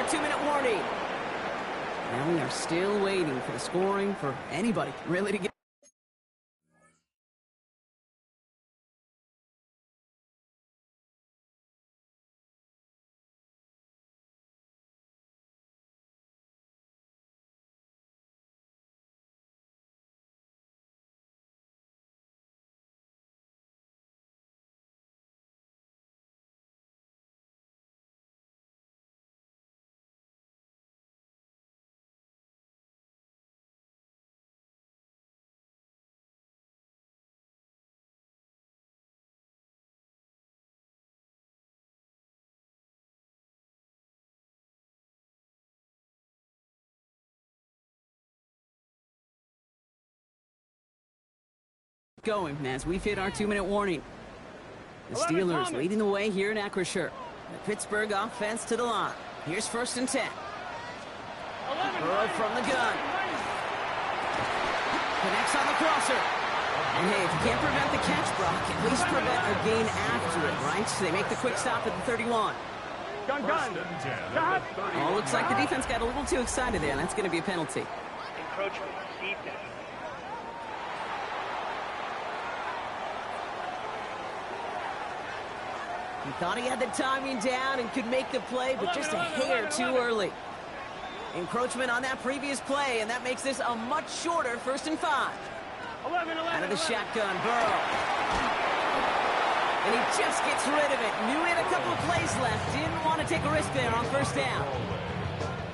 our 2-minute warning. Now we are still waiting for the scoring for anybody really to get. Going as we've hit our 2-minute warning. The Steelers leading the way here in Acrisure. The Pittsburgh offense to the line. Here's 1st and 10. Burrow from the gun. Connects on the crosser. And hey, if you can't prevent the catch, Brock, at least prevent a gain after it, right? So they make the quick stop at the 31. Gun. Oh, looks like the defense got a little too excited there, and that's going to be a penalty. Encroachment. Defense. He thought he had the timing down and could make the play, but just a hair too early. Encroachment on that previous play, and that makes this a much shorter 1st and 5. 11. Out of the shotgun, Burrow. And he just gets rid of it. Knew he had a couple of plays left. Didn't want to take a risk there on 1st down.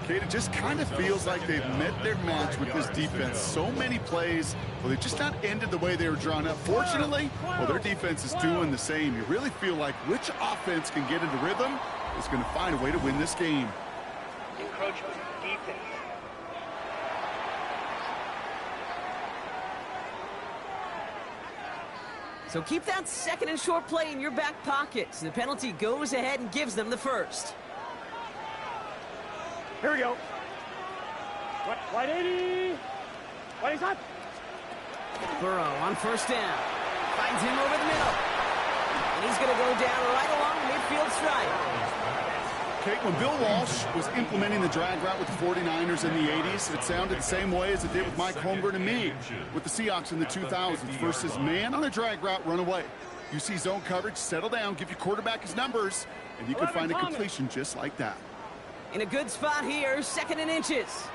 Kate, it just kind of feels like they've met their match with this defense. So many plays, well, they just not ended the way they were drawn up. Fortunately, well, their defense is doing the same. You really feel like which offense can get into rhythm is going to find a way to win this game. Encroachment. Defense. So keep that 2nd and short play in your back pocket. So the penalty goes ahead and gives them the 1st. Here we go. Wide 80. Wide is up. Burrow on 1st down. Finds him over the middle. And he's going to go down right along the midfield stripe. Kate, when Bill Walsh was implementing the drag route with the 49ers in the 80s, it sounded the same way as it did with Mike Holmgren and me with the Seahawks in the 2000s versus man on a drag route, run away. You see zone coverage, settle down, give your quarterback his numbers, and you can find a completion just like that. In a good spot here, 2nd and inches.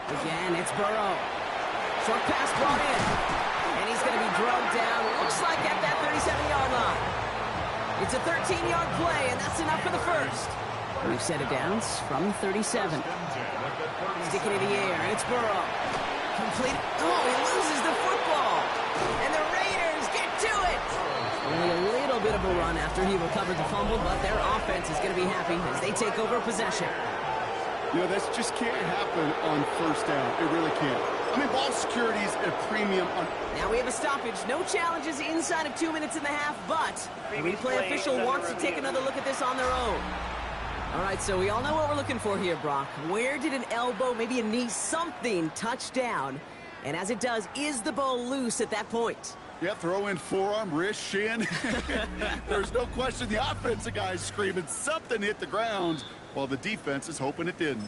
Again, it's Burrow. Short pass brought in. And he's going to be drugged down, looks like at that 37-yard line. It's a 13-yard play, and that's enough for the 1st. We've set it down from 37. Sticking it in the air, and it's Burrow. Complete. Oh, he loses the football. And the Raiders get to it. Only a little bit of a run after he recovered the fumble, but their offense is going to be happy as they take over possession. You know, that just can't happen on 1st down. It really can't. I mean, ball security is a premium on... Now we have a stoppage. No challenges inside of 2 minutes and a half, but the replay official wants to take another look at this on their own. All right, so we all know what we're looking for here, Brock. Where did an elbow, maybe a knee, something touch down? And as it does, is the ball loose at that point? Yeah, throw in forearm, wrist, shin. There's no question the offensive guy's screaming something hit the ground while the defense is hoping it didn't.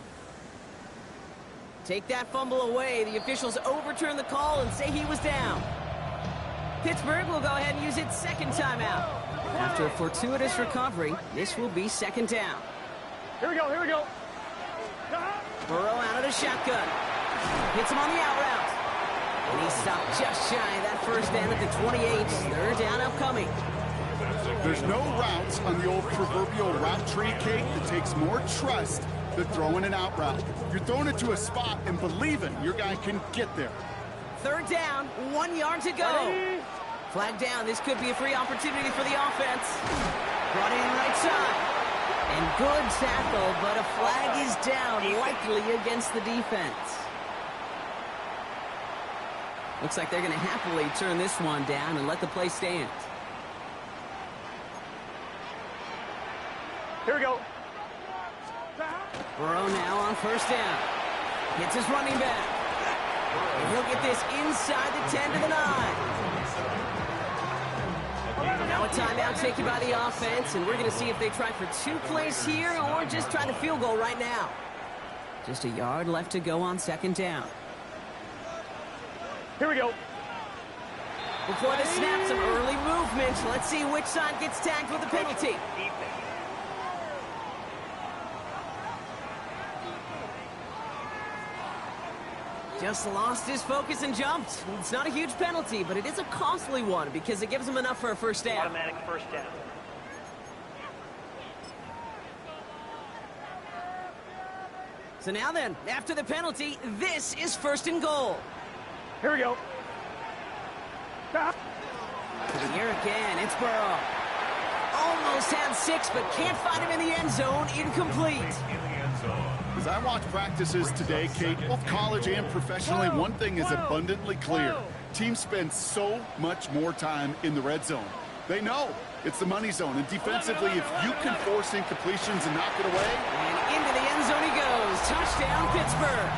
Take that fumble away. The officials overturn the call and say he was down. Pittsburgh will go ahead and use its 2nd timeout. After a fortuitous recovery, this will be 2nd down. Here we go. Burrow out of the shotgun. Hits him on the out route. And he stopped just shy of that 1st down at the 28. 3rd down upcoming. There's no routes on the old proverbial route tree, Kate, that takes more trust than throwing an out route. You're throwing it to a spot and believing your guy can get there. 3rd down, 1 yard to go. Flag down. This could be a free opportunity for the offense. Brought in right side. And good tackle, but a flag is down, likely against the defense. Looks like they're going to happily turn this one down and let the play stand. Here we go. Burrow now on 1st down. Hits his running back. And he'll get this inside the 10 to the 9. Now Now a timeout taken by the offense, and we're going to see if they try for 2 plays here or just try the field goal right now. Just a yard left to go on 2nd down. Here we go. Before the snap, some early movement. Let's see which side gets tagged with a penalty. Just lost his focus and jumped. It's not a huge penalty, but it is a costly one because it gives him enough for a 1st down. Automatic 1st down. So now then, after the penalty, this is 1st and goal. Here we go. To the air again, it's Burrow. Almost had 6, but can't find him in the end zone. Incomplete. As I watch practices today, Kate, both college and professionally, one thing is abundantly clear. Teams spend so much more time in the red zone. They know it's the money zone, and defensively, if you can force incompletions and knock it away. And into the end zone he goes. Touchdown, Pittsburgh.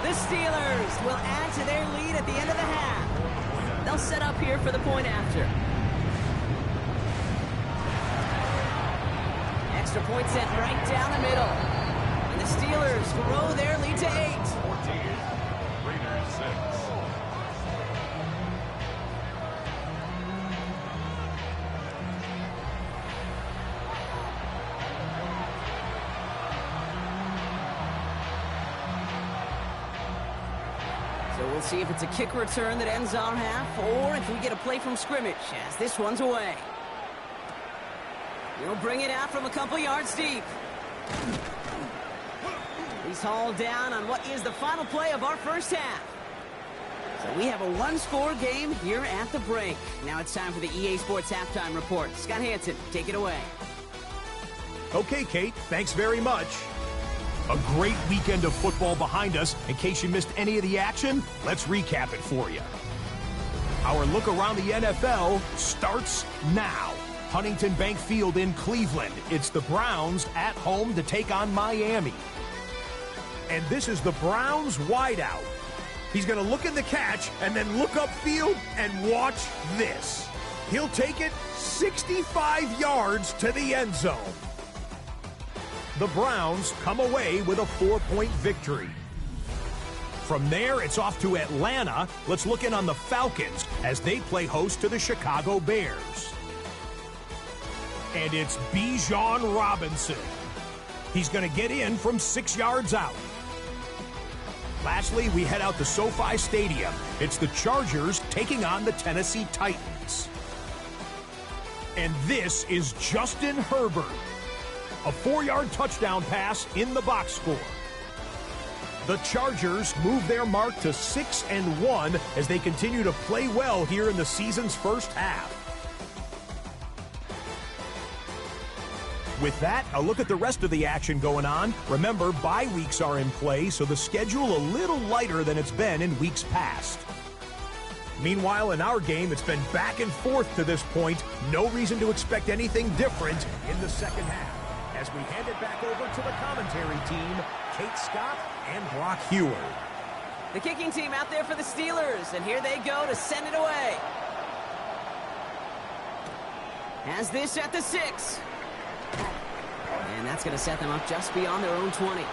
The Steelers will add to their lead at the end of the half. They'll set up here for the point after. Extra point sent right down the middle. And the Steelers grow their lead to 8. 14, Raiders 6. So we'll see if it's a kick return that ends our half, or if we get a play from scrimmage, as this one's away. He'll bring it out from a couple yards deep. He's hauled down on what is the final play of our 1st half. So we have a 1-score game here at the break. Now it's time for the EA Sports Halftime Report. Scott Hansen, take it away. Okay, Kate, thanks very much. A great weekend of football behind us. In case you missed any of the action, let's recap it for you. Our look around the NFL starts now. Huntington Bank Field in Cleveland. It's the Browns at home to take on Miami. And this is the Browns wideout. He's going to look in the catch and then look upfield and watch this. He'll take it 65 yards to the end zone. The Browns come away with a 4-point victory. From there, it's off to Atlanta. Let's look in on the Falcons as they play host to the Chicago Bears. And it's Bijan Robinson. He's going to get in from 6 yards out. Lastly, we head out to SoFi Stadium. It's the Chargers taking on the Tennessee Titans. And this is Justin Herbert. A 4-yard touchdown pass in the box score. The Chargers move their mark to 6-1 as they continue to play well here in the season's 1st half. With that, a look at the rest of the action going on. Remember, bye weeks are in play, so the schedule a little lighter than it's been in weeks past. Meanwhile, in our game, it's been back and forth to this point. No reason to expect anything different in the 2nd half. As we hand it back over to the commentary team, Kate Scott and Brock Heward. The kicking team out there for the Steelers, and here they go to send it away. Has this at the 6. And that's going to set them up just beyond their own 20.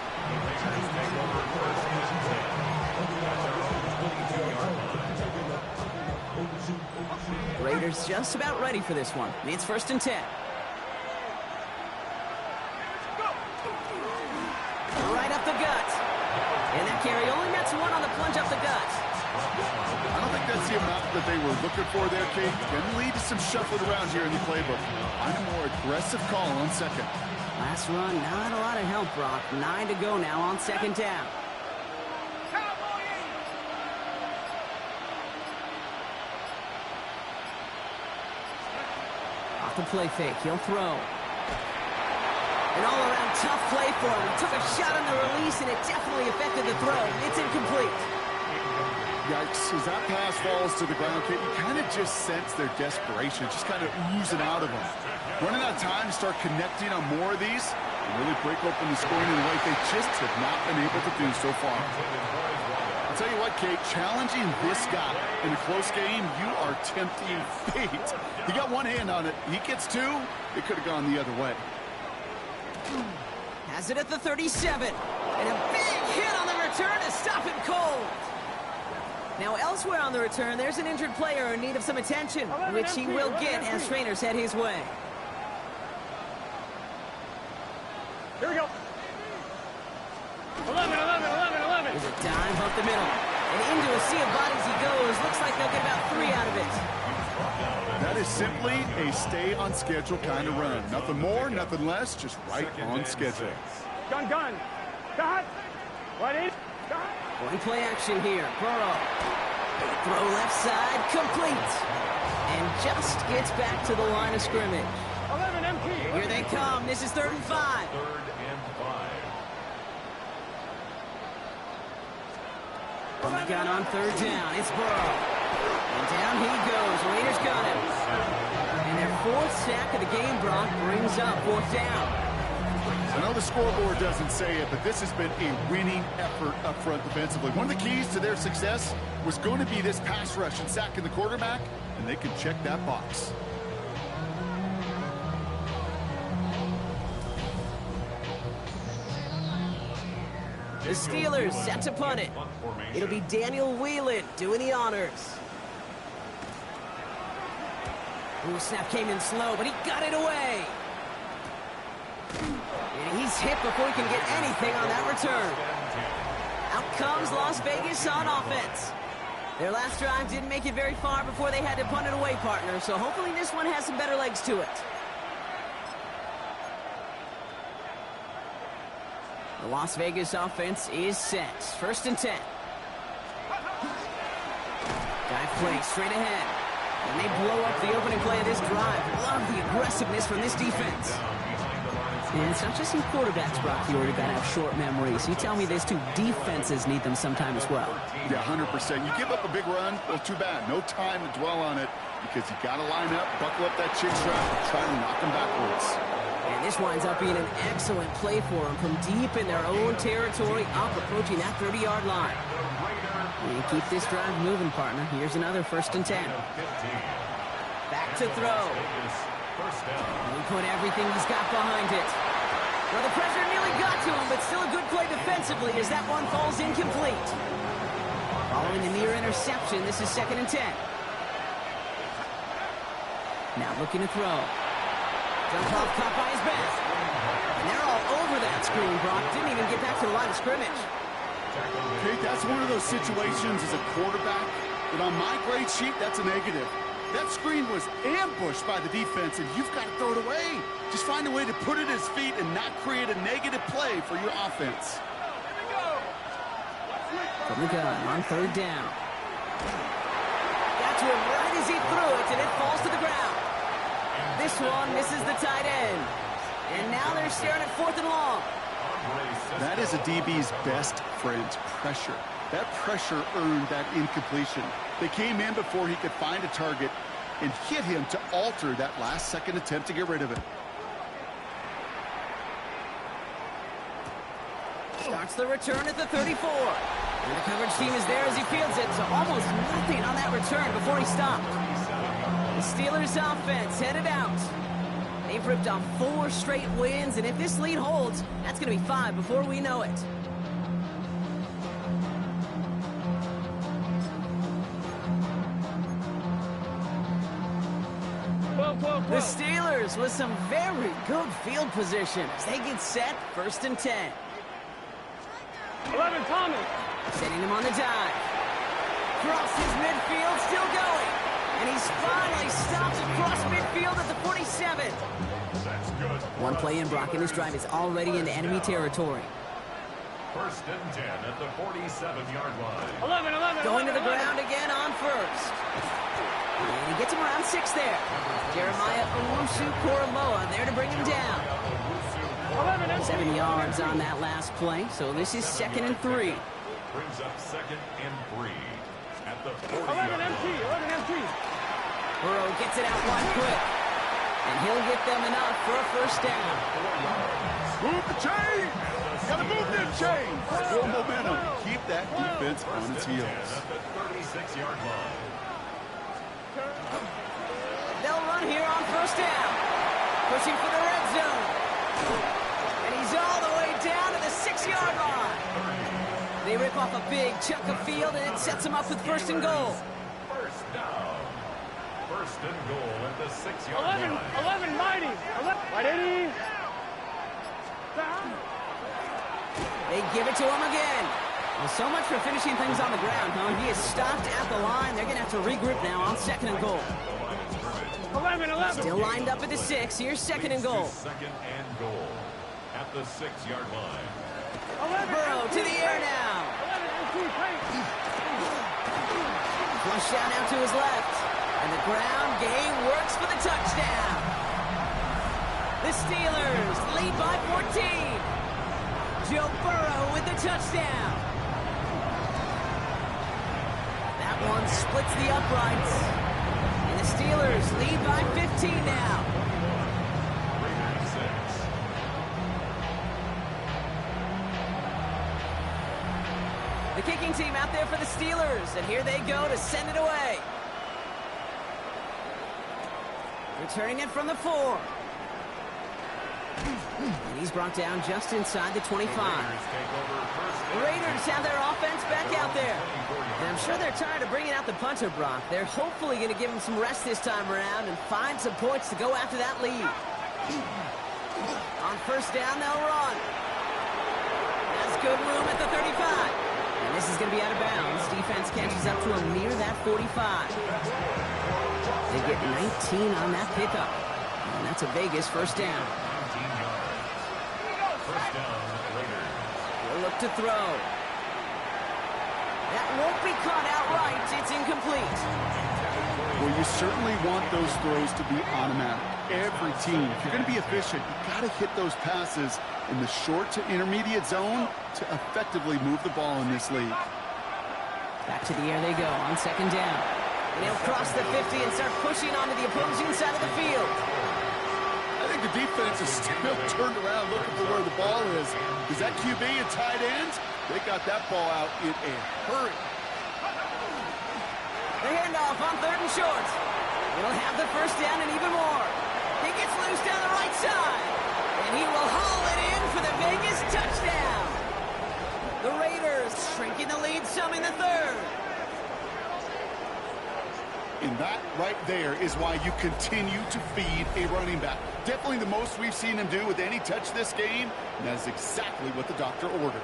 Raiders just about ready for this one. It's 1st and 10. Right up the gut. And that carry only nets 1 on the plunge up the gut. I don't think that's the amount that they were looking for there, Kate. Can lead to some shuffling around here in the playbook. I'm a more aggressive call on 2nd. Last run, not a lot of help, Brock. 9 to go now on 2nd down. Off the play fake, he'll throw. An all-around tough play for him. He took a shot on the release, and it definitely affected the throw. It's incomplete. Yikes, as that pass falls to the ground, Kate, you kind of just sense their desperation, just kind of oozing out of them. Running out of time to start connecting on more of these and really break open the scoring in a way they just have not been able to do so far. I'll tell you what, Kate, challenging this guy in a close game, you are tempting fate. He got one hand on it. He gets two. It could have gone the other way. Has it at the 37. And a big hit on the return to stop him cold. Now, elsewhere on the return, there's an injured player in need of some attention, which he will get as trainers head his way. Here we go. 11. There's a dive up the middle. And into a sea of bodies he goes. Looks like they'll get about 3 out of it. That is simply a stay on schedule kind of run. Nothing more, nothing less, just right on schedule. Gun. Got. Wide 80. Got. One play action here. Burrow. Throw left side, complete. And just gets back to the line of scrimmage. 11 MP. Here they come. This is 3rd and 5. 3rd and 5. From the gun on 3rd down, it's Burrow. And down he goes. Raiders got him. And their 4th sack of the game, Brock, brings up 4th down. I know the scoreboard doesn't say it, but this has been a winning effort up front defensively. One of the keys to their success was going to be this pass rush and sacking the quarterback, and they can check that box. The Steelers set to punt it. It'll be Daniel Whelan doing the honors. Ooh, snap came in slow, but he got it away. And he's hit before he can get anything on that return. Out comes Las Vegas on offense. Their last drive didn't make it very far before they had to punt it away, partner, so hopefully this one has some better legs to it. The Las Vegas offense is set. 1st and 10. Dive play straight ahead. And they blow up the opening play of this drive. Love the aggressiveness from this defense. And it's not just some quarterbacks, Brock, you already got to have short memories. You tell me these two defenses need them sometime as well. Yeah, 100%. You give up a big run, well, too bad. No time to dwell on it because you got to line up, buckle up that chin strap, and try to knock them backwards. And this winds up being an excellent play for them from deep in their own territory, up approaching that 30-yard line. And keep this drive moving, partner. Here's another 1st and 10. Back to throw. He put everything he's got behind it. Well, the pressure nearly got to him, but still a good play defensively as that one falls incomplete. Following the near interception, this is 2nd and 10. Now looking to throw. Jump off, caught by his back. And they're all over that screen, Brock. Didn't even get back to the line of scrimmage. Okay, that's one of those situations as a quarterback that on my grade sheet, that's a negative. That screen was ambushed by the defense, and you've got to throw it away. Just find a way to put it at his feet and not create a negative play for your offense. From the gun on 3rd down. Got to him right as he threw it, and it falls to the ground. This one misses the tight end. And now they're staring at 4th and long. That is a DB's best friend, pressure. That pressure earned that incompletion. They came in before he could find a target and hit him to alter that last-second attempt to get rid of it. Starts the return at the 34. And the coverage team is there as he fields it, so almost nothing on that return before he stopped. The Steelers offense headed out. They've ripped off 4 straight wins, and if this lead holds, that's going to be 5 before we know it. The Steelers with some very good field position as they get set, 1st and 10. 11, Tommy. Setting him on the dive. Crosses midfield, still going. And he's finally stopped across midfield at the 47. That's good. One play in, Brock, and this drive is already into enemy territory. 1st and 10 at the 47-yard line. 11. Going to the ground again on 1st. And he gets him around 6 there. Jeremiah Owusu-Koramoah there to bring him down. 7 yards on that last play, so this is 2nd and 3. Brings up 2nd and 3 at the 40. 11 MT. Burrow gets it out one quick. And he'll get them enough for a 1st down. Move the chain! Gotta move them chains. More momentum. Keep that defense on its heels. At the 36-yard line. They'll run here on first down. Pushing for the red zone. And he's all the way down to the 6-yard line. They rip off a big chunk of field, and it sets them up with first and goal. First down. First and goal at the 6-yard line. 11, mighty. 11, wide 80. They give it to him again. Well, so much for finishing things on the ground, huh? He is stopped at the line. They're going to have to regroup now on second and goal. 11. Still lined up at the 6. Here's second and goal. Second and goal at the 6-yard line. Burrow to the air now. 11, Flush down out to his left. And the ground game works for the touchdown. The Steelers lead by 14. Joe Burrow with the touchdown. That one splits the uprights. And the Steelers lead by 15 now. Raiders 6. The kicking team out there for the Steelers. And here they go to send it away. Returning it from the 4. And he's brought down just inside the 25. The Raiders have their offense back out there. And I'm sure they're tired of bringing out the punter, Brock. They're hopefully going to give him some rest this time around and find some points to go after that lead. On first down, they'll run. Has good room at the 35. And this is going to be out of bounds. Defense catches up to him near that 45. They get 19 on that pickup. And that's a Vegas first down. 19 yards. First down, Raiders. They'll look to throw. That won't be caught outright. It's incomplete. Well, you certainly want those throws to be automatic. Every team, if you're going to be efficient, you've got to hit those passes in the short to intermediate zone to effectively move the ball in this league. Back to the air they go on second down. And he'll cross the 50 and start pushing onto the opposing side of the field. I think the defense is still turned around looking for where the ball is. Is that QB and tight ends? They got that ball out in a hurry. The handoff on third and short. He'll have the first down and even more. He gets loose down the right side. And he will haul it in for the Vegas touchdown. The Raiders shrinking the lead some in the third. And that right there is why you continue to feed a running back. Definitely the most we've seen him do with any touch this game, and that is exactly what the doctor ordered.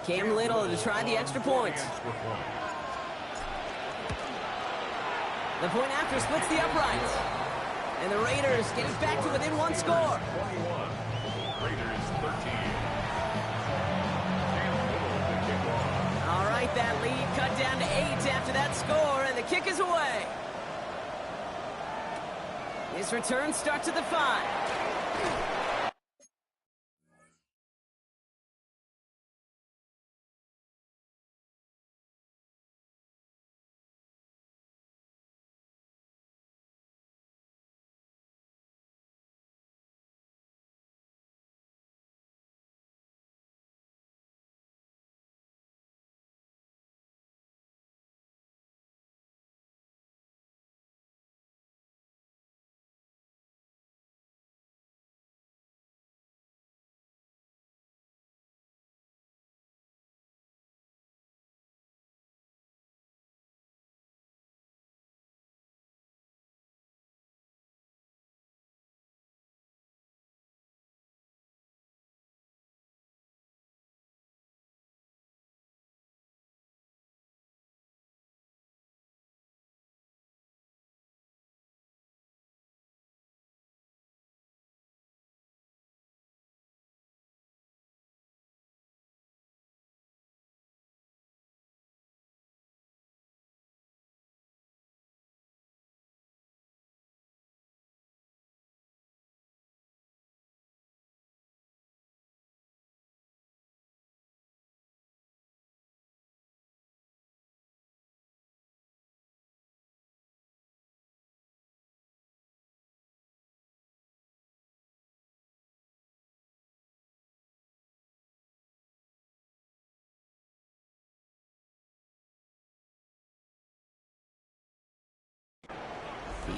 Cam Little to try the extra point. The point after splits the uprights. And the Raiders get it back to within one score. 21. Raiders 13. All right, that lead cut down to 8 after that score, and the kick is away. This return starts at the 5.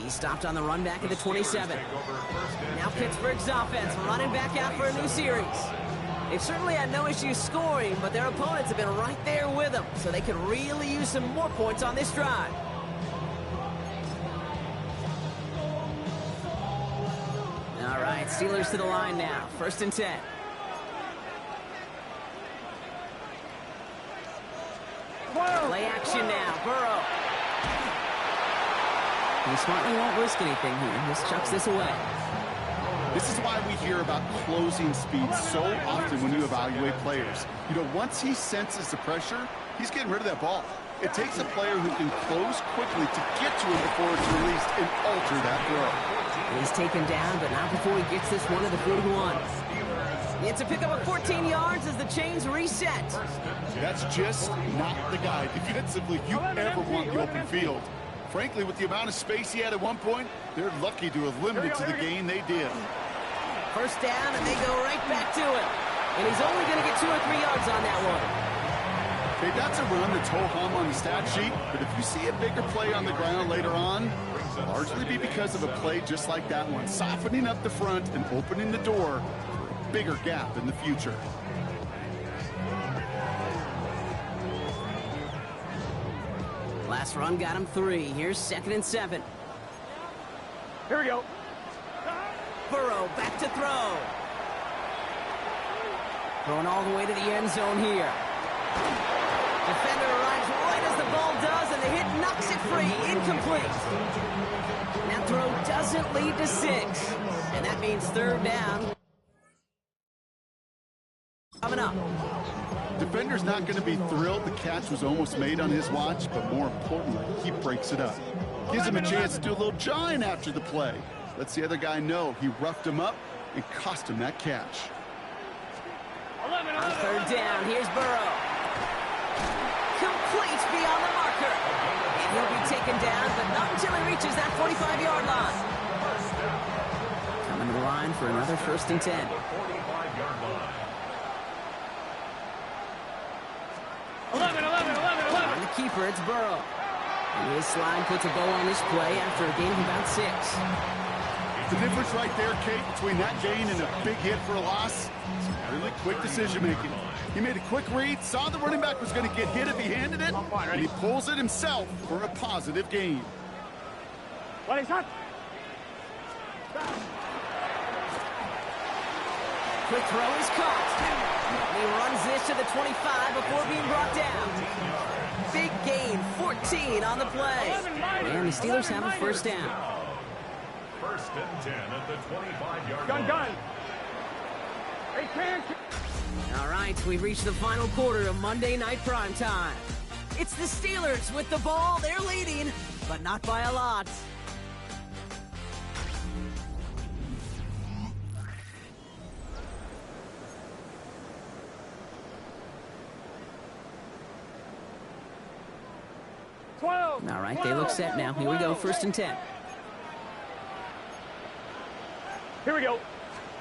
He's stopped on the run back at the 27. Now Pittsburgh's offense running back out for a new series. They've certainly had no issues scoring, but their opponents have been right there with them, so they could really use some more points on this drive. All right, Steelers to the line now. 1st and 10. Play action now. Burrow. He smartly won't risk anything here. Just chucks this away. This is why we hear about closing speed so often when you evaluate players. You know, once he senses the pressure, he's getting rid of that ball. It takes a player who can close quickly to get to him before it's released and alter that throw. He's taken down, but not before he gets this one to the 41. It's a pickup of 14 yards as the chains reset. That's just not the guy defensively you ever want the open field. Frankly, with the amount of space he had at one point, they're lucky to have limited to the gain they did. 1st down, and they go right back to it. And he's only going to get 2 or 3 yards on that one. Okay, that's a run that's ho-hum on the stat sheet, but if you see a bigger play on the ground later on, largely be because of a play just like that one, softening up the front and opening the door for a bigger gap in the future. Last run got him 3. Here's 2nd and 7. Here we go. Burrow back to throw. Throwing all the way to the end zone here. Defender arrives right as the ball does, and the hit knocks it free. Incomplete. That throw doesn't lead to 6. And that means 3rd down. Coming up. Defender's not going to be thrilled the catch was almost made on his watch, but more importantly, he breaks it up. Gives him a chance to do a little jawing after the play. Lets the other guy know he roughed him up and cost him that catch. On 3rd down, here's Burrow. Complete beyond the marker. And he'll be taken down, but not until he reaches that 45-yard line. Coming to the line for another 1st and 10. On the keeper, it's Burrow. And his slide puts a bow on this play after a gain of about 6. The difference right there, Kate, between that gain and a big hit for a loss, really quick decision-making. He made a quick read, saw the running back was going to get hit if he handed it, and he pulls it himself for a positive gain. What is that? Quick throw is caught. He runs this to the 25 before being brought down. Big gain, 14 on the play. And the Steelers have a 1st down. 1st and 10 at the 25-yard Gun, line. gun. Hey, can't. All right, we've reached the final quarter of Monday Night Primetime. It's the Steelers with the ball. They're leading, but not by a lot. All right, they look set now. Here we go, 1st and 10. Here we go.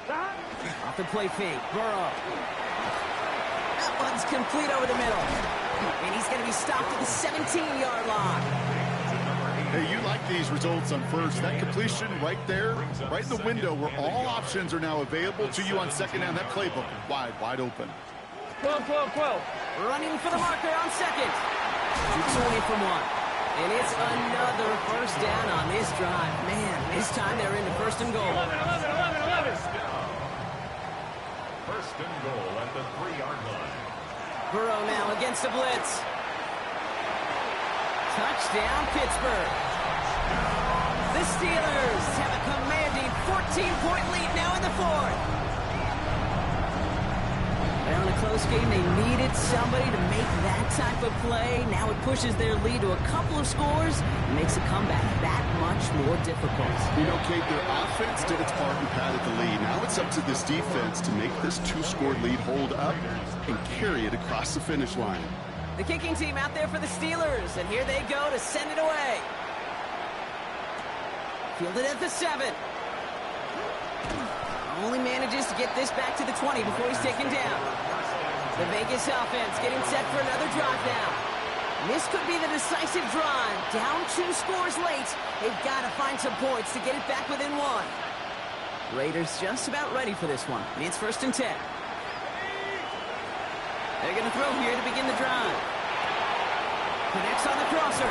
Off the play fake, Burrow. That one's complete over the middle. And he's going to be stopped at the 17-yard line. Hey, you like these results on 1st. That completion right there, right in the window where all options are now available to you on 2nd down. That playbook wide open. 12. Running for the marker on 2nd. It's away from 1. And it's another 1st down on this drive. Man, this time they're into 1st and goal. 11. 1st and goal at the 3-yard line. Burrow now against the blitz. Touchdown, Pittsburgh. The Steelers have a commanding 14-point lead now in the 4th. Well, in a close game, they needed somebody to make that type of play. Now it pushes their lead to a couple of scores and makes a comeback that much more difficult. You know, Kate, their offense did its part and padded the lead. Now it's up to this defense to make this 2-score lead hold up and carry it across the finish line. The kicking team out there for the Steelers, and here they go to send it away. Fielded at the 7. Only manages to get this back to the 20 before he's taken down. The Vegas offense getting set for another drive now. This could be the decisive drive. Down 2 scores late. They've got to find some points to get it back within 1. Raiders just about ready for this one. It's 1st and 10. They're going to throw here to begin the drive. Connects on the crosser.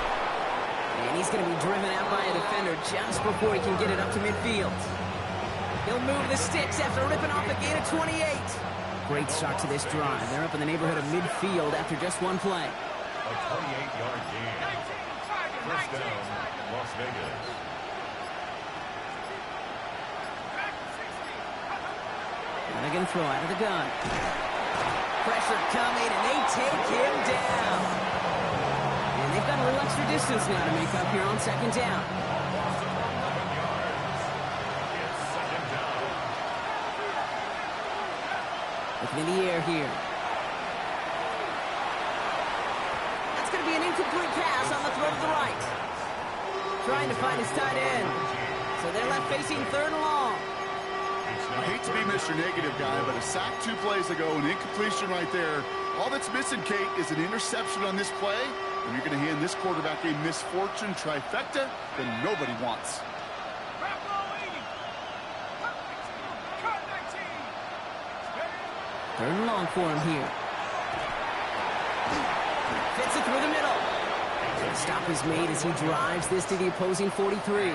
And he's going to be driven out by a defender just before he can get it up to midfield. He'll move the sticks after ripping off a gain of 28. Great start to this drive. They're up in the neighborhood of midfield after just 1 play. A 28-yard gain. First down, Las Vegas. Now they're going to throw out of the gun. Pressure coming, and they take him down. And they've got a little extra distance now to make up here on 2nd down. It's 2nd down. Looking in the air here. That's going to be an incomplete pass on the throw to the right. Trying to find his tight end. So they're left facing 3rd and long. I hate to be Mr. Negative guy, but a sack 2 plays ago, an incompletion right there. All that's missing, Kate, is an interception on this play. And you're going to hand this quarterback a misfortune trifecta that nobody wants. 3rd and long for him here. Fits it through the middle. The stop is made as he drives this to the opposing 43.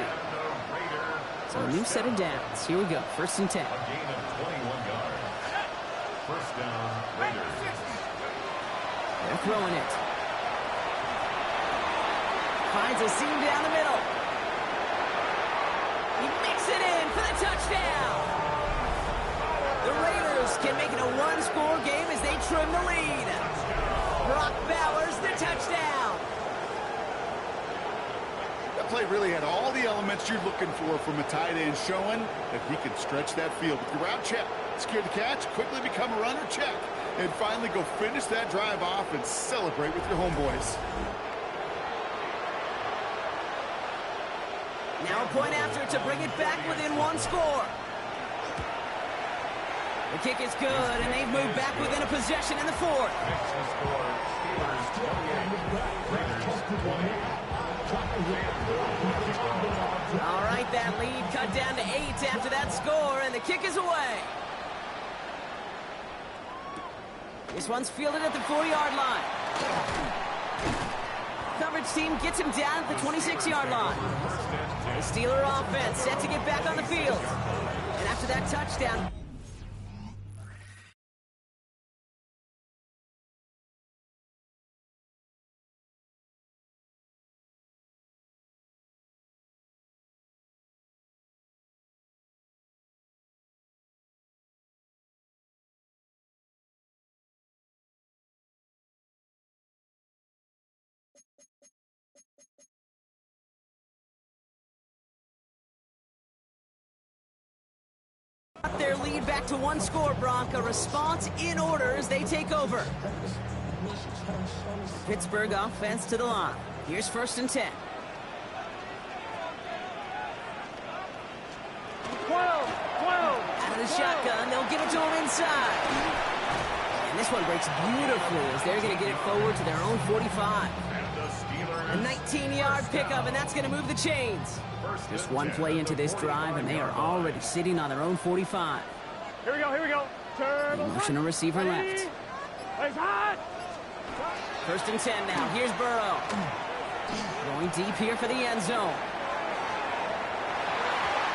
So a new set of downs. Here we go. 1st and 10. A gain of 21 yards. First down, Raiders. They're throwing it. Finds a seam down the middle. He makes it in for the touchdown. The Raiders can make it a 1-score game as they trim the lead. Brock Bowers, the touchdown. That play really had all the elements you're looking for from a tight end, showing that he can stretch that field with your route check. Secure the catch, quickly become a runner check, and finally go finish that drive off and celebrate with your homeboys. Now a point after to bring it back within 1 score. The kick is good, and they've moved back within a possession in the 4th. Next to score, Steelers 28, Raiders 20. All right, that lead cut down to 8 after that score, and the kick is away. This one's fielded at the 4-yard line. Coverage team gets him down at the 26-yard line. The Steeler offense set to get back on the field. And after that touchdown... their lead back to 1 score, Brock. A response in order as they take over. Pittsburgh offense to the line. Here's 1st and 10. 12. Out of the shotgun, they'll give it to him inside. And this one breaks beautifully as they're going to get it forward to their own 45. A 19-yard pickup, and that's going to move the chains. Just 1 play into this drive, and they are already sitting on their own 45. Here we go. Turn. Motion a receiver left. It's hot. 1st and 10 now. Here's Burrow. Going deep here for the end zone.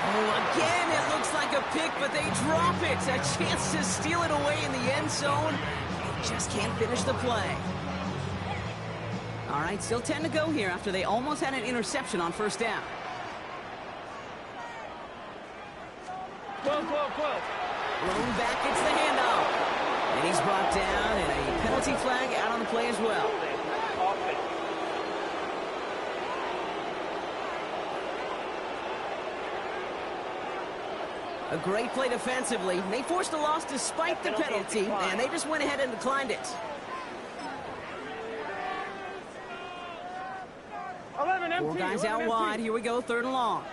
Oh, again, it looks like a pick, but they drop it. A chance to steal it away in the end zone. They just can't finish the play. All right, still 10 to go here after they almost had an interception on 1st down. 12. Blown back, it's the handoff. And he's brought down, and a penalty flag out on the play as well. A great play defensively. They forced a loss despite the penalty, and they just went ahead and declined it. 4 guys out wide. Here we go, 3rd and long.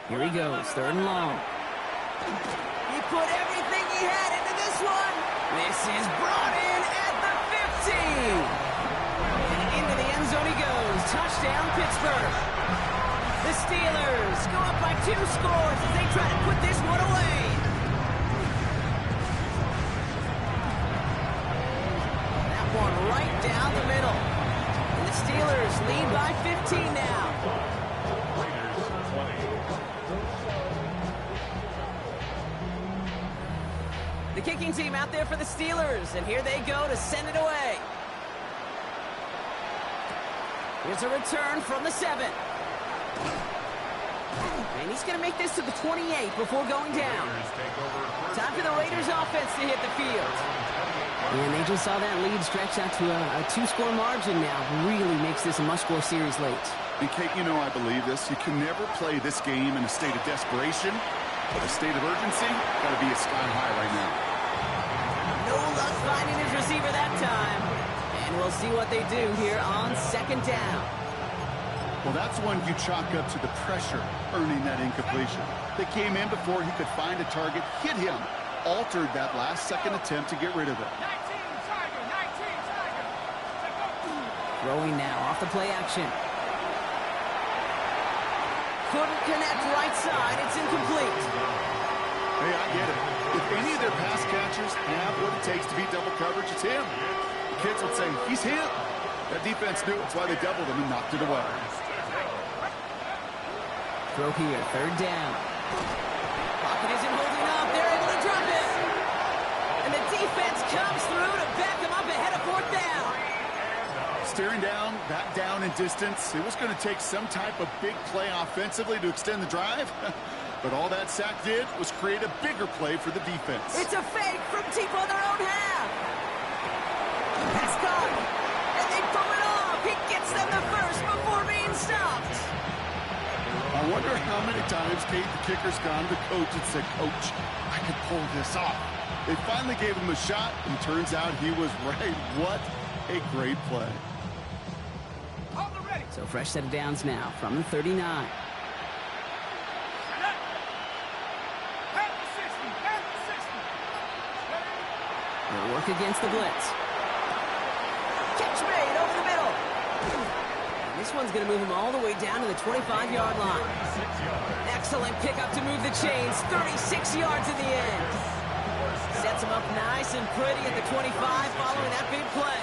Here he goes, 3rd and long. He put everything he had into this one. This is brought in at the 50. And into the end zone he goes. Touchdown, Pittsburgh. The Steelers go up by 2 scores as they try to put this one away. That one right down the middle. And the Steelers lead by 15 now. The kicking team out there for the Steelers, and here they go to send it away. Here's a return from the 7. And he's going to make this to the 28 before going down. Time for the Raiders offense to hit the field. And they just saw that lead stretch out to a 2-score margin now. Really makes this a must-score series late. And Kate, you know I believe this. You can never play this game in a state of desperation, but a state of urgency got to be a sky high right now. No luck finding his receiver that time. And we'll see what they do here on 2nd down. Well, that's one you chalk up to the pressure earning that incompletion. They came in before he could find a target, hit him, altered that last-second attempt to get rid of it. Throwing now off the play action. Couldn't connect right side. It's incomplete. Hey, I get it. If any of their pass catchers have what it takes to beat double coverage, it's him. The kids would say, he's him. That defense knew it's why they doubled him and knocked it away. Throw here, 3rd down. Pocket isn't holding up. They're able to drop it. And the defense comes through to back them up ahead of 4th down. Staring down, back down in distance. It was going to take some type of big play offensively to extend the drive. But all that sack did was create a bigger play for the defense. It's a fake from deep on their own half. Pass caught. And they pull it off. He gets them the first before being stopped. I wonder how many times, Kate, the kicker's gone to the coach and said, Coach, I could pull this off. They finally gave him a shot, and turns out he was right. What a great play. So fresh set of downs now from the 39. They'll work against the blitz. Catch made over the middle. And this one's going to move him all the way down to the 25-yard line. Excellent pickup to move the chains. 36 yards in the end. Sets him up nice and pretty at the 25 following that big play.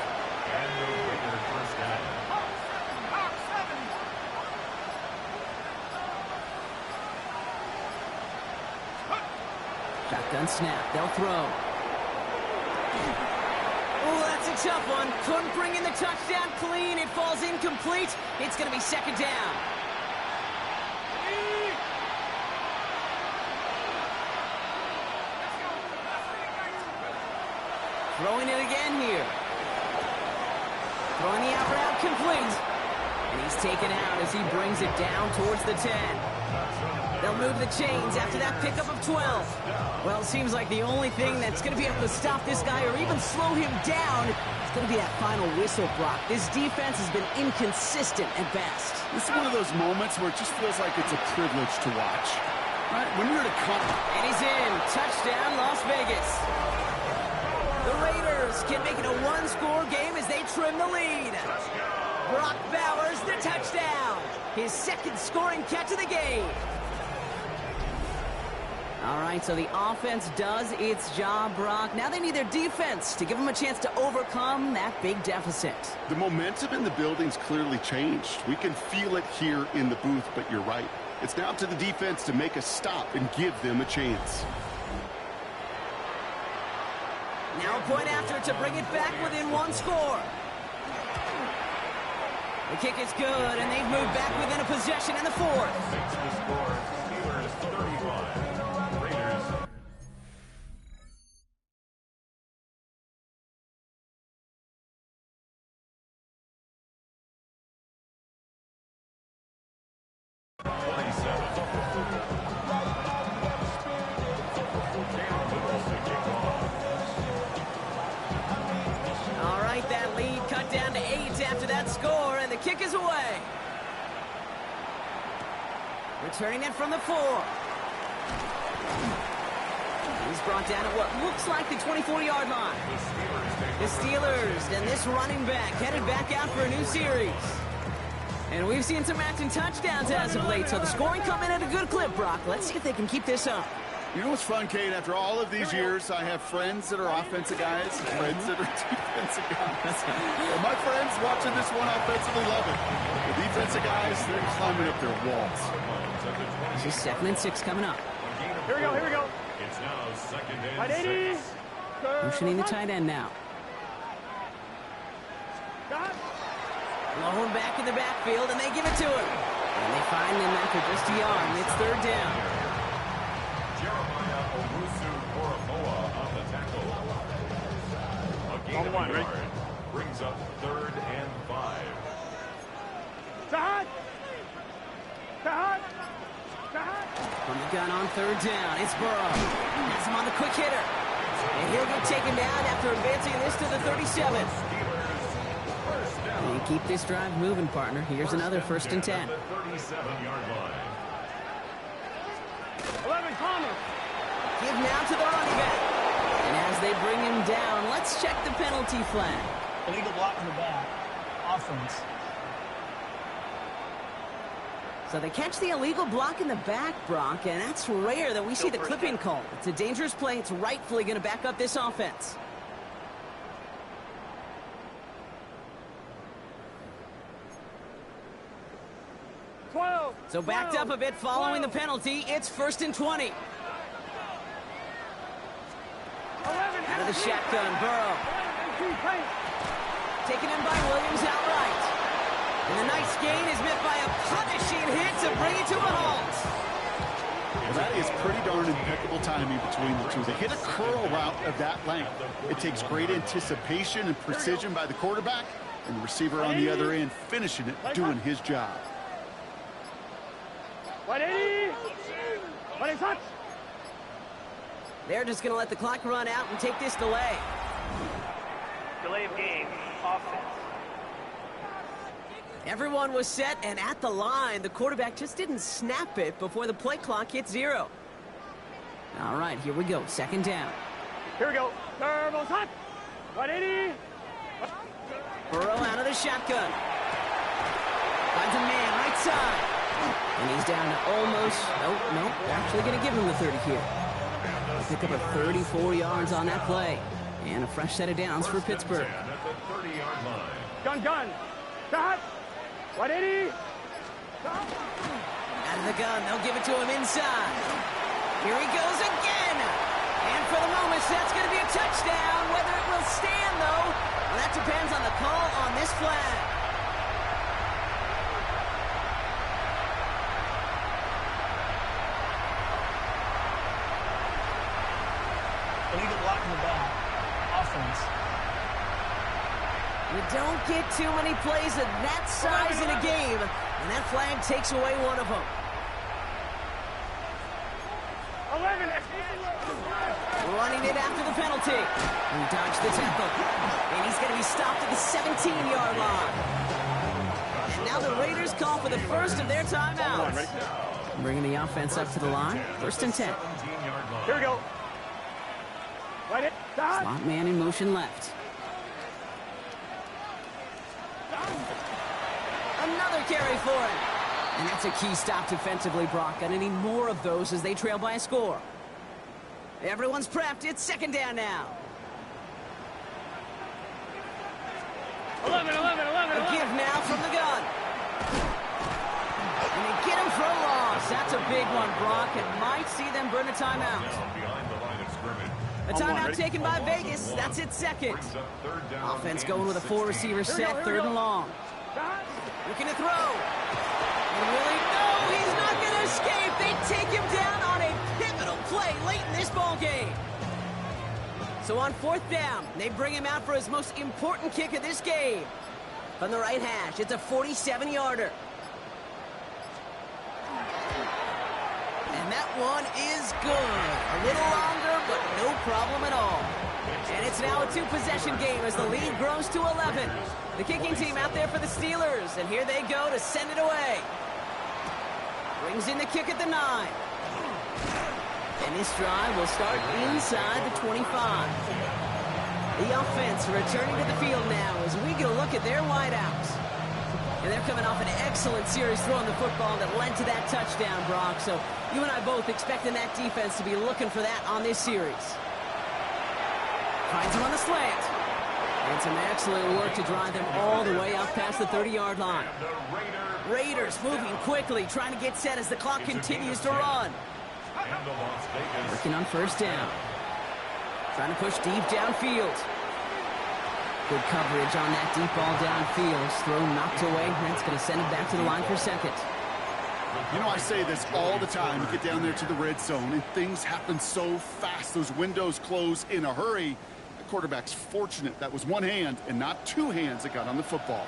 Shotgun snap. They'll throw. Oh, that's a tough one. Couldn't bring in the touchdown clean. It falls incomplete. It's going to be 2nd down. Throwing it again here. Throwing the out route complete. And he's taken out as he brings it down towards the 10. They'll move the chains after that pickup of 12. Well, it seems like the only thing that's going to be able to stop this guy or even slow him down is going to be that final whistle, Brock. This defense has been inconsistent at best. This is one of those moments where it just feels like it's a privilege to watch. Right? When you're at a and he's in. Touchdown, Las Vegas. The Raiders can make it a 1-score game as they trim the lead. Brock Bowers, the touchdown. His 2nd scoring catch of the game. All right, so the offense does its job, Brock. Now they need their defense to give them a chance to overcome that big deficit. The momentum in the building's clearly changed. We can feel it here in the booth, but you're right. It's now up to the defense to make a stop and give them a chance. Now a point after to bring it back within 1 score. The kick is good, and they've moved back within a possession in the 4th. Makes the score. Steelers 31. Raiders. All right, that lead cut down to 8 after that score, and the kick is away. Returning it from the 4. He's brought down at what looks like the 24-yard line. The Steelers and this running back headed back out for a new series. And we've seen some matching touchdowns as of late, so the scoring coming at a good clip, Brock. Let's see if they can keep this up. You know what's fun, Kate? After all of these years, I have friends that are offensive guys, friends that are defensive guys. And my friends watching this one offensively love it. The defensive guys, they're climbing up their walls. This is 2nd and 6 coming up. Here we go, here we go. It's now 2nd and 180. 6. Motioning the tight end now. Blown back in the backfield, and they give it to him. And they find him after just a yard, and it's 3rd down. Jeremiah Owusu-Koramoah on the tackle. A gain of a yard brings up 3rd and 5. From the gun on 3rd down, it's Burrow. Has him on the quick hitter. And he'll get taken down after advancing this to the 37. And keep this drive moving, partner. Here's another 1st and 10. 37-yard line. 11, Palmer. Give now to the running back. And as they bring him down, let's check the penalty flag. Illegal block in the back. Offense. So they catch the illegal block in the back, Brock, and that's rare that we see the clipping call. It's a dangerous play. It's rightfully going to back up this offense. So backed up a bit following the penalty. It's 1st and 20. Out of the shotgun, Burrow. Taken in by Williams outright. And the nice gain is met by a punishing hit to bring it to a halt. Well, that is pretty darn impeccable timing between the two. They hit a curl route of that length. It takes great anticipation and precision by the quarterback, and the receiver on the other end finishing it, doing his job. 180. 180. They're just going to let the clock run out and take this delay. Delay of game. Offense. Everyone was set and at the line. The quarterback just didn't snap it before the play clock hit 0. All right, here we go. 2nd down. Here we go. Turbo's hot. 180. Burrow out of the shotgun. Finds a man right side. And he's down to almost, nope, actually going to give him the 30 here. They'll pick up a 34 yards on that play. And a fresh set of downs for Pittsburgh. At the 30-yard line. Gun. Shot. 180. Out of the gun, they'll give it to him inside. Here he goes again. And for the moment, that's going to be a touchdown. Whether it will stand, though, well, that depends on the call on this flag. Illegal block in the back. Offense. You don't get too many plays of that size in a game, and that flag takes away one of them. 11. Running it after the penalty. He dodged the tackle. And he's going to be stopped at the 17-yard line. Now the Raiders call for the first of their timeouts. Bringing the offense up to the line. 1st and 10. Here we go. Right it. Slot man in motion left. Another carry for him. And that's a key stop defensively, Brock. Gonna need more of those as they trail by a score. Everyone's prepped. It's 2nd down now. 11. A give now from the gun. And they get him for a loss. That's a big one, Brock. It might see them burn a timeout. Behind the line of scrimmage. A timeout taken by Vegas. That's its 2nd. Offense going with a 4-receiver set, 3rd and long. Looking to throw. And really, no, he's not going to escape. They take him down on a pivotal play late in this ball game. So on 4th down, they bring him out for his most important kick of this game. From the right hash, it's a 47-yarder. And that one is good. A little longer, but no problem at all. And it's now a 2-possession game as the lead grows to 11. The kicking team out there for the Steelers, and here they go to send it away. Brings in the kick at the 9. And this drive will start inside the 25. The offense returning to the field now as we get a look at their wideouts. And they're coming off an excellent series throwing the football that led to that touchdown, Brock. So you and I both expecting that defense to be looking for that on this series. Finds him on the slant. And some excellent work to drive them all the way up past the 30-yard line. Raiders moving quickly, trying to get set as the clock continues to run. Working on first down. Trying to push deep downfield. Good coverage on that deep ball downfield. Throw knocked away. That's going to send it back to the line for second. You know, I say this all the time. You get down there to the red zone, and things happen so fast. Those windows close in a hurry. The quarterback's fortunate that was one hand and not two hands that got on the football.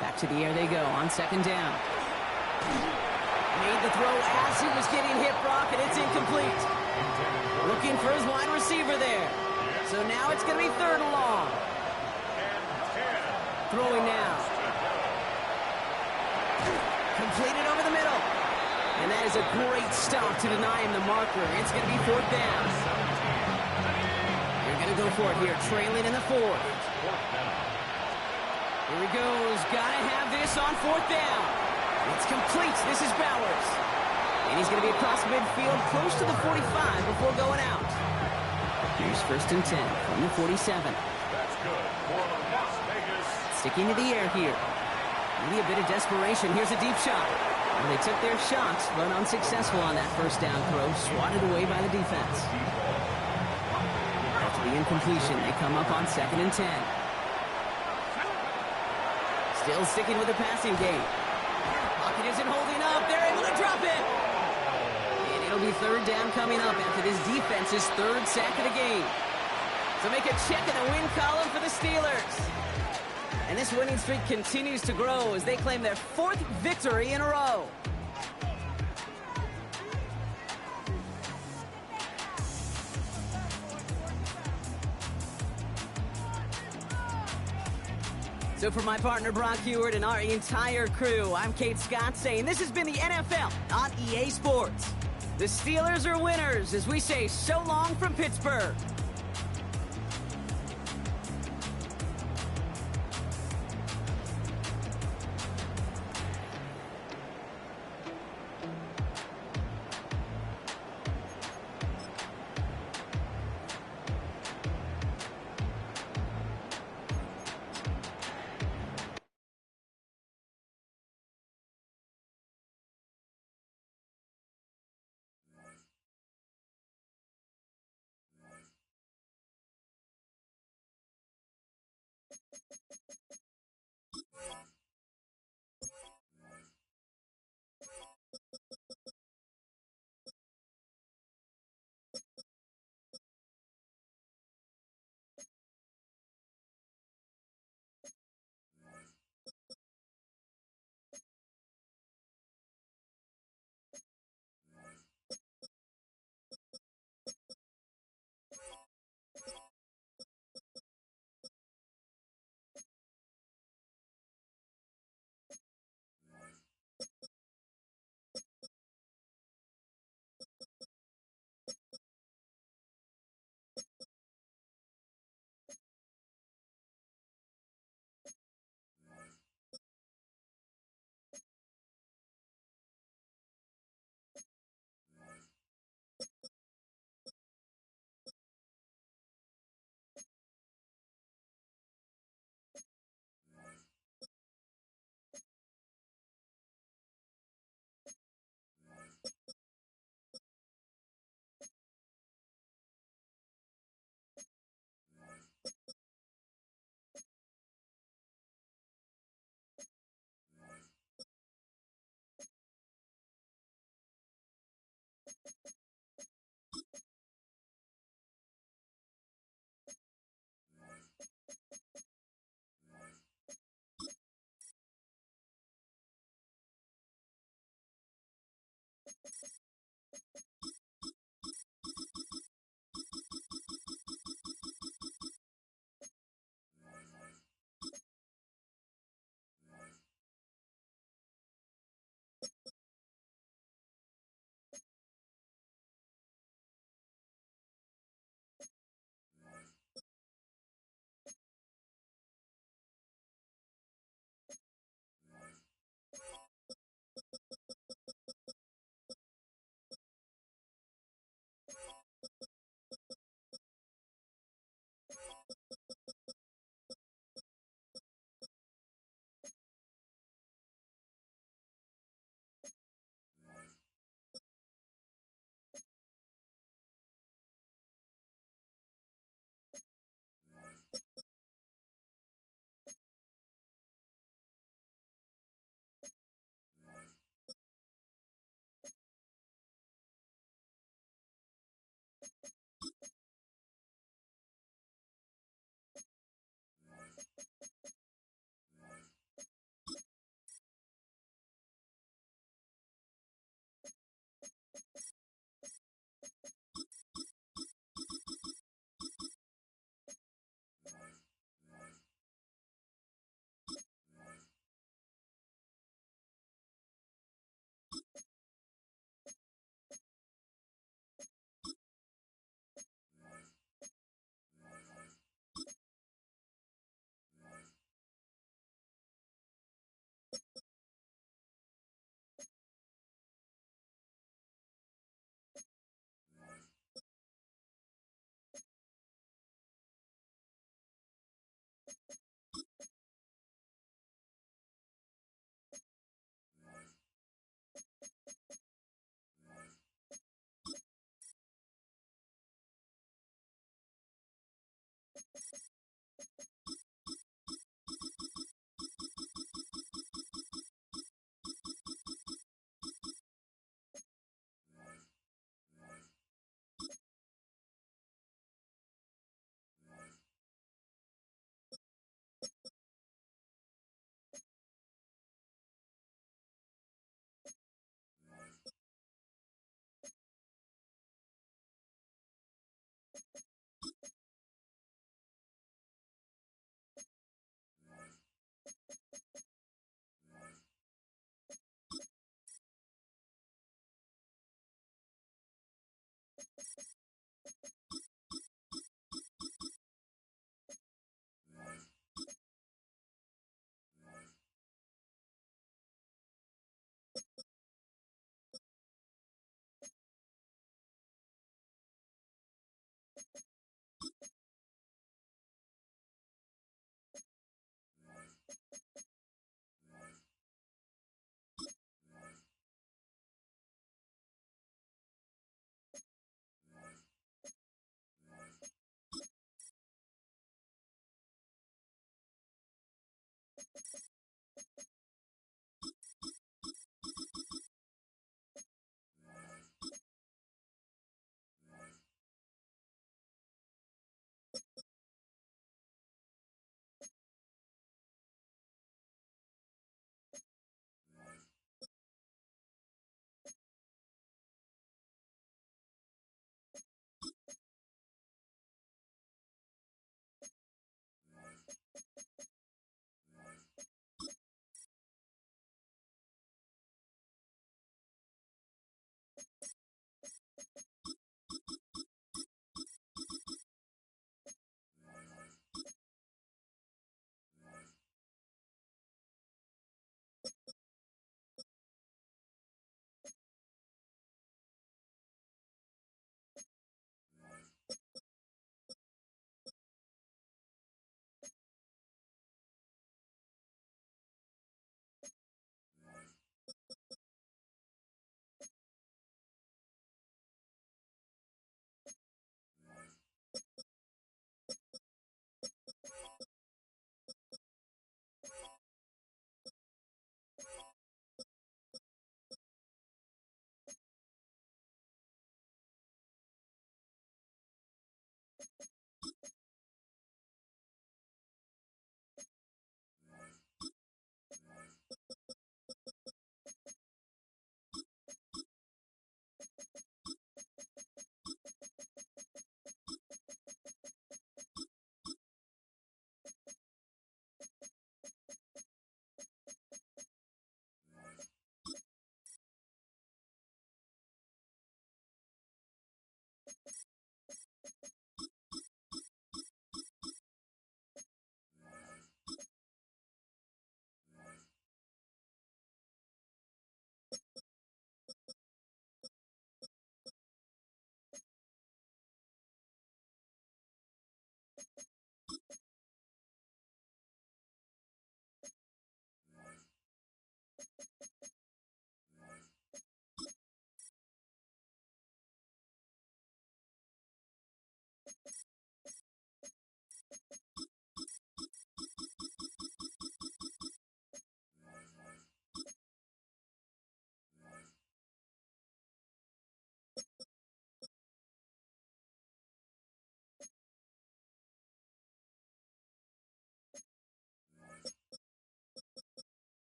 Back to the air they go on second down. Made the throw as he was getting hit, Brock, and it's incomplete. Looking for his wide receiver there. So now it's going to be third and long. Throwing now. Completed over the middle. And that is a great stop to deny him the marker. It's going to be fourth down. They're going to go for it here, trailing in the fourth. Here he goes. Got to have this on fourth down. It's complete. This is Bowers. And he's going to be across midfield close to the 45 before going out. Here's first and 10 from the 47. That's good for Las Vegas. Sticking to the air here. Maybe a bit of desperation. Here's a deep shot. Well, they took their shots, but unsuccessful on that first down throw. Swatted away by the defense. After the incompletion, they come up on second and 10. Still sticking with the passing game. Pocket isn't holding up. They're able to drop it. And it'll be third down coming up after this defense's third sack of the game. So make a check in the win column for the Steelers. And this winning streak continues to grow as they claim their fourth victory in a row. So for my partner Brock Heward and our entire crew, I'm Kate Scott saying this has been the NFL on EA Sports. The Steelers are winners as we say so long from Pittsburgh.